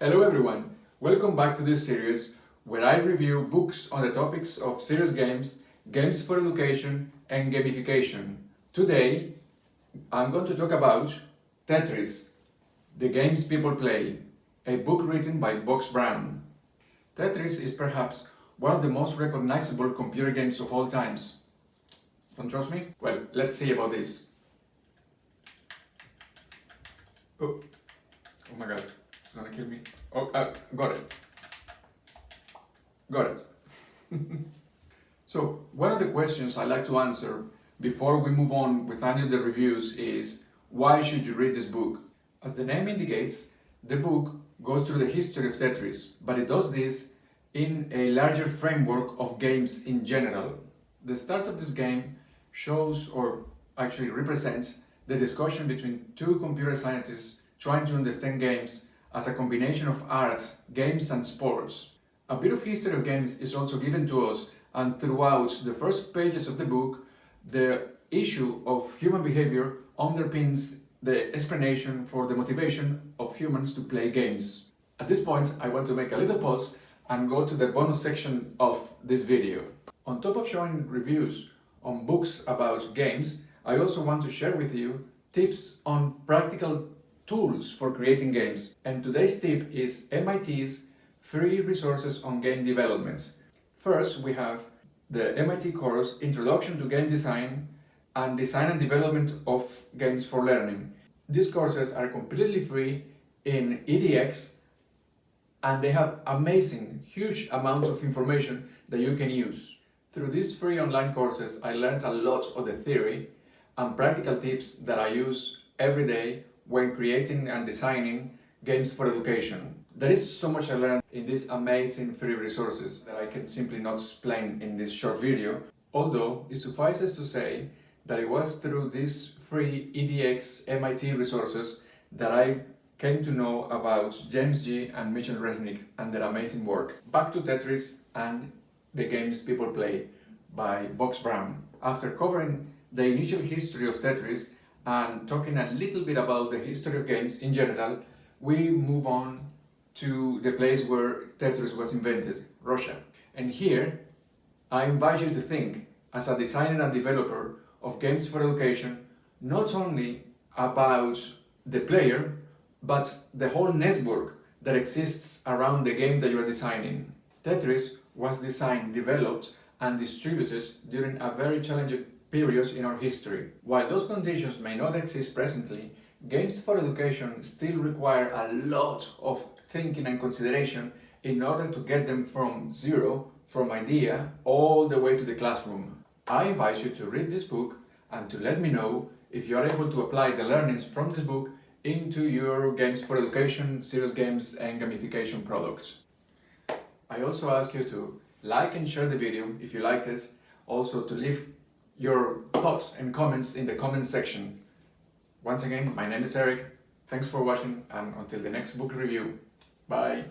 Hello everyone, welcome back to this series where I review books on the topics of serious games, games for education and gamification. Today I'm going to talk about Tetris, the games people play, a book written by Box Brown. Tetris is perhaps one of the most recognizable computer games of all times. Don't trust me? Well, let's see about this. Oh my god. It's gonna kill me. Oh, got it. Got it. So, one of the questions I like to answer before we move on with any of the reviews is, why should you read this book? As the name indicates, the book goes through the history of Tetris, but it does this in a larger framework of games in general. The start of this game shows, or actually represents, the discussion between two computer scientists trying to understand games as a combination of art, games and sports. A bit of history of games is also given to us, and throughout the first pages of the book, the issue of human behavior underpins the explanation for the motivation of humans to play games. At this point, I want to make a little pause and go to the bonus section of this video. On top of showing reviews on books about games, I also want to share with you tips on practical tools for creating games. And today's tip is MIT's free resources on game development. First, we have the MIT course Introduction to Game Design and Design and Development of Games for Learning. These courses are completely free in edX and they have amazing, huge amounts of information that you can use. Through these free online courses, I learned a lot of the theory and practical tips that I use every day when creating and designing games for education. There is so much I learned in these amazing free resources that I can simply not explain in this short video, although it suffices to say that it was through these free edX MIT resources that I came to know about James G. and Mitchell Resnick and their amazing work. Back to Tetris and the games people play by Box Brown. After covering the initial history of Tetris and talking a little bit about the history of games in general, we move on to the place where Tetris was invented, Russia. And here, I invite you to think, as a designer and developer of games for education, not only about the player, but the whole network that exists around the game that you are designing. Tetris was designed, developed, and distributed during a very challenging periods in our history. While those conditions may not exist presently, games for education still require a lot of thinking and consideration in order to get them from zero, from idea, all the way to the classroom. I invite you to read this book and to let me know if you are able to apply the learnings from this book into your games for education, serious games and gamification products. I also ask you to like and share the video if you liked it, also to leave your thoughts and comments in the comments section. Once again, my name is Eric. Thanks for watching and until the next book review. Bye.